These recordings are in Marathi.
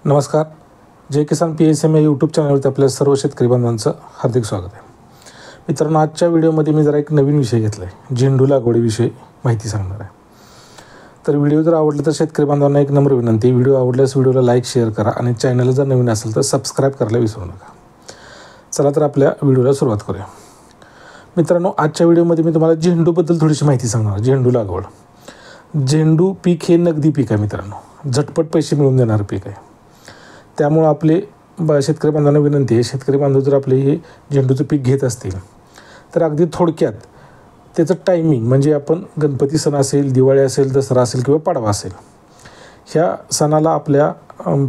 नमस्कार. जय किसान PSM या यूट्यूब चॅनलवरती आपल्या सर्व शेतकरी बांधवांचं हार्दिक स्वागत आहे. मित्रांनो, आजच्या व्हिडिओमध्ये मी जरा एक नवीन विषय घेतला आहे. झेंडू लागवडीविषयी माहिती सांगणार आहे. तर व्हिडिओ जर आवडला तर शेतकरी बांधवांना एक नम्र विनंती, व्हिडिओ आवडल्यास व्हिडिओला लाईक शेअर करा आणि चॅनल जर नवीन असेल तर सबस्क्राईब करायला विसरू नका. चला तर आपल्या व्हिडिओला सुरुवात करूया. मित्रांनो, आजच्या व्हिडिओमध्ये मी तुम्हाला झेंडूबद्दल थोडीशी माहिती सांगणार. झेंडू लागवड. झेंडू पीक हे नगदी पीक आहे मित्रांनो. झटपट पैसे मिळवून देणारं पीक आहे. त्यामुळं आपले शेतकरी बांधवांना विनंती आहे, शेतकरी बांधव जर आपले हे झेंडूचं पीक घेत असतील तर अगदी थोडक्यात त्याचं टायमिंग म्हणजे आपण गणपती सण असेल, दिवाळी असेल, दसरा असेल किंवा पाडवा असेल, ह्या सणाला आपल्या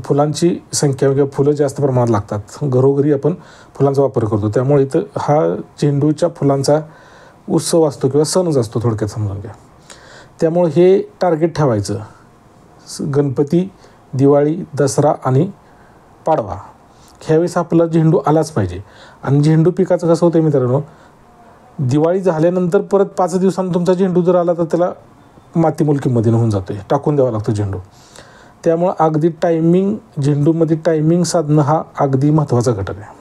फुलांची संख्या किंवा फुलं जास्त प्रमाणात लागतात. घरोघरी आपण फुलांचा वापर करतो. त्यामुळे इथं हा झेंडूच्या फुलांचा उत्सव असतो किंवा सणच असतो, थोडक्यात समजून घ्या. त्यामुळे हे टार्गेट ठेवायचं, गणपती, दिवाळी, दसरा आणि पाडवा ह्यावेळेस आपला झेंडू आलाच पाहिजे. आणि झेंडू पिकाचं कसं होतं मित्रांनो, दिवाळी झाल्यानंतर परत 5 दिवसांनी तुमचा झेंडू जर आला तर त्याला मातीमूल किंमतीनं होऊन जातो, टाकून द्यावा लागतो झेंडू. त्यामुळं अगदी टायमिंग, झेंडूमध्ये टायमिंग साधणं हा अगदी महत्त्वाचा घटक आहे.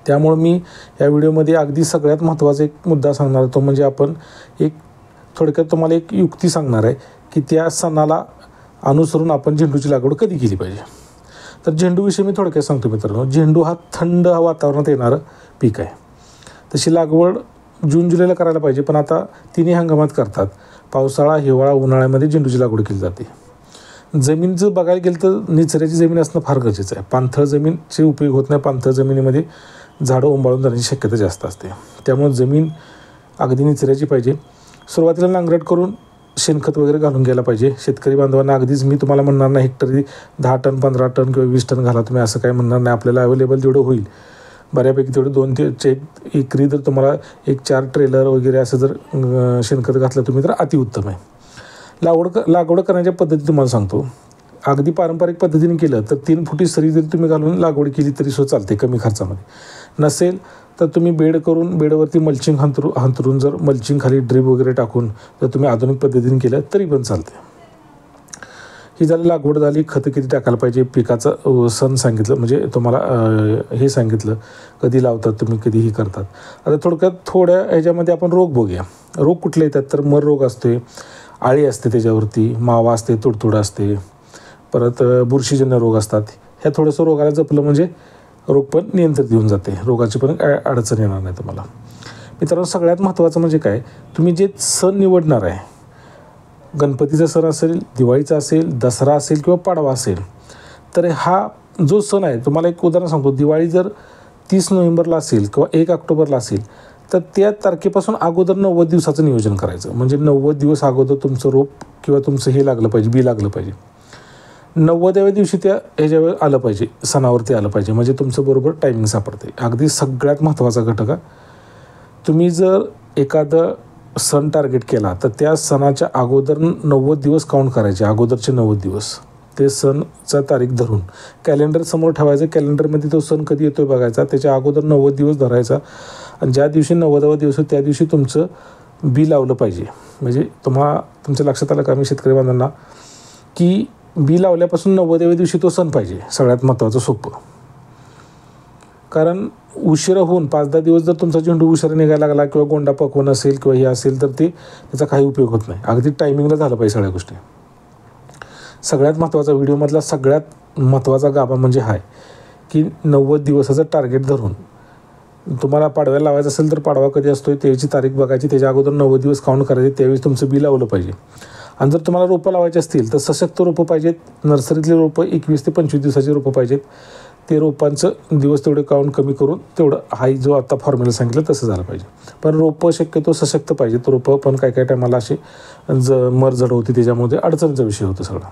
त्यामुळं मी या व्हिडिओमध्ये अगदी सगळ्यात महत्त्वाचा एक मुद्दा सांगणार होतो, म्हणजे आपण एक थोडक्यात तुम्हाला एक युक्ती सांगणार आहे की त्या सणाला अनुसरून आपण झेंडूची लागवड कधी केली पाहिजे. तर झेंडूविषयी मी थोडक्यात सांगतो मित्रांनो. झेंडू हा थंड वातावरणात येणारं पीक आहे. तशी लागवड जून जुलैला करायला पाहिजे, पण आता तिन्ही हंगामात करतात. पावसाळा, हिवाळा, उन्हाळ्यामध्ये झेंडूची लागवड केली जाते. जमीन जर बघायला गेलं तर निचऱ्याची जमीन असणं फार गरजेचं आहे. पाणथळ जमीनचे उपयोग होत नाही. पाणथळ जमिनीमध्ये झाडं ओंबाळून जाण्याची शक्यता जास्त असते. त्यामुळे जमीन अगदी निचऱ्याची पाहिजे. सुरुवातीला नांगरट करून शेणखत वगैरे घालून घ्यायला पाहिजे. शेतकरी बांधवांना अगदीच मी तुम्हाला म्हणणार नाही हेक्टरी 10 टन, 15 टन किंवा 20 टन घाला तुम्ही, असं काय म्हणणार नाही. आपल्याला अवेलेबल जेवढं होईल बऱ्यापैकी तेवढं 2 ते एकरी जर तुम्हाला 1-4 ट्रेलर वगैरे असं जर शेणखत घातलं तुम्ही तर अतिउत्तम आहे. लागवड करण्याच्या पद्धती तुम्हाला सांगतो. अगदी पारंपरिक पद्धतीने केलं तर 3 फुटी सरी जरी तुम्ही घालून लागवड केली तरी सुद्धा चालते कमी खर्चामध्ये. नसेल तर तुम्ही बेड करून बेडवरती मल्चिंग अंथरून जर मल्चिंग खाली ड्रीप वगैरे टाकून जर तुम्ही आधुनिक पद्धतीने केलं तरी पण चालते. ही झाली लागवड झाली. खतं किती टाकायला पाहिजे, पिकाचं सण सांगितलं, म्हणजे तुम्हाला हे सांगितलं कधी लावतात तुम्ही, कधीही करतात. आता थोड्या ह्याच्यामध्ये आपण रोग बघूया. रोग कुठले येतात तर मर रोग असते, आळी असते, त्याच्यावरती मावा असते, तुडतुडं असते, परत बुरशीजन्य रोग असतात. ह्या थोडंसं रोगाला जपलं म्हणजे रोग पण नियंत्रित येऊन जाते. रोगाची पण काय अडचण येणार नाही तुम्हाला. मित्रांनो, सगळ्यात महत्त्वाचं म्हणजे काय, तुम्ही जे सण निवडणार आहे, गणपतीचा सण असेल, दिवाळीचा असेल, दसरा असेल किंवा पाडवा असेल, तर हा जो सण आहे, तुम्हाला एक उदाहरण सांगतो. दिवाळी जर 30 नोव्हेंबरला असेल किंवा 1 ऑक्टोबरला असेल तर त्या तारखेपासून अगोदर 90 दिवसाचं नियोजन करायचं. म्हणजे 90 दिवस अगोदर तुमचं रोप किंवा तुमचं हे लागलं पाहिजे, बी लागलं पाहिजे. 90व्या दिवशी त्या ह्याच्यावर आलं पाहिजे, सणावरती आलं पाहिजे, म्हणजे तुमचं बरोबर टायमिंग सापडते. अगदी सगळ्यात महत्त्वाचा घटक आहे. तुम्ही जर एखादं सण टार्गेट केला तर त्या सणाच्या अगोदर 90 दिवस काउंट करायचे. अगोदरचे 90 दिवस ते सणचा तारीख धरून कॅलेंडर समोर ठेवायचं. कॅलेंडरमध्ये तो सण कधी येतो बघायचा, त्याच्या अगोदर 90 दिवस धरायचा आणि ज्या दिवशी 90वा दिवस त्या दिवशी तुमचं बी लावलं पाहिजे. म्हणजे तुमच्या लक्षात आलं का मी शेतकरी बांधवांना की बी लावल्यापासून 90व्या दिवशी तो सण पाहिजे. सगळ्यात महत्त्वाचं सोपं. कारण उशिरा होऊन 5-10 दिवस जर तुमचा झेंडू उशिरा निघायला लागला किंवा गोंडा पकवून असेल किंवा हे असेल तर त्याचा काही उपयोग होत नाही. अगदी टायमिंगला झालं पाहिजे सगळ्या गोष्टी. सगळ्यात महत्त्वाचा व्हिडिओमधला सगळ्यात महत्त्वाचा गाभा म्हणजे हा की 90 दिवसाचं टार्गेट धरून तुम्हाला पाडव्याला लावायचं असेल तर पाडवा कधी असतो त्याची तारीख बघायची, त्याच्या अगोदर 90 दिवस काउंट करायचे, त्यावेळेस तुमचं बी लावलं पाहिजे. आणि जर तुम्हाला रोपं लावायची असतील तर सशक्त रोपं पाहिजेत. नर्सरीतले रोपं 21 ते 25 दिवसाची रोपं पाहिजेत. ते रोपांचं दिवस तेवढे काउंट कमी करून तेवढं हाई जो आता फॉर्म्युला सांगितलं तसं झालं पाहिजे. पण रोपं शक्यतो सशक्त पाहिजे. तो रोपं पण काय टायमाला असे मर जड होती, त्याच्यामध्ये अडचणीचा विषय होतो सगळा.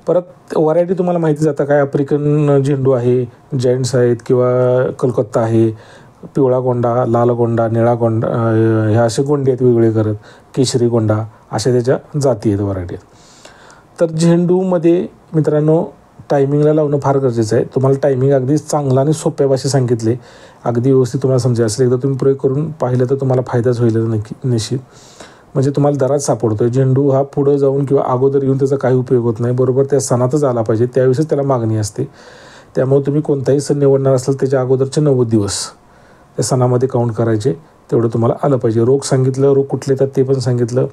परत व्हरायटी तुम्हाला माहिती जाता काय, आफ्रिकन झेंडू आहे, जायंट्स आहेत किंवा कलकत्ता आहे, पिवळा गोंडा, लाल गोंडा, निळा गोंडा, ह्या असे गोंडे आहेत वेगवेगळे करत, केशरी गोंडा, अशा त्याच्या जाती आहेत, व्हरायटी आहेत. तर झेंडूमध्ये मित्रांनो टायमिंगला लावणं फार गरजेचं आहे. तुम्हाला टायमिंग अगदी चांगला आणि सोप्या भाषेत सांगितले, अगदी व्यवस्थित तुम्हाला समजेल. असं एकदा तुम्ही प्रयोग करून पाहिलं तर तुम्हाला फायदाच होईल निश्चित. म्हणजे तुम्हाला दरात सापडतो आहे. झेंडू हा पुढं जाऊन किंवा अगोदर येऊन त्याचा काही उपयोग होत नाही. बरोबर त्या सणातच आला पाहिजे, त्यावेळेसच त्याला मागणी असते. त्यामुळे तुम्ही कोणताही सण निवडणार असाल त्याच्या अगोदरचे 90 दिवस त्या सणामध्ये काउंट करायचे, तेवढं तुम्हाला आलं पाहिजे. रोग सांगितलं, रोग कुठले येतात ते पण सांगितलं.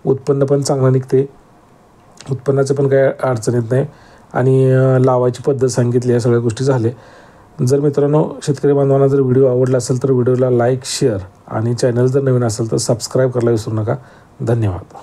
उत्पन्न पण चांगलं निघते, उत्पन्नाचं पण काही अडचण येत नाही. आणि लावायची पद्धत सांगितली. या सगळ्या गोष्टी झाल्या. जर मित्रांनो शेतकरी बांधवांना जर व्हिडिओ आवडला असेल तर व्हिडिओला लाईक, शेअर आणि चॅनल जर नवीन असेल तर सबस्क्राईब करायला विसरू नका. धन्यवाद.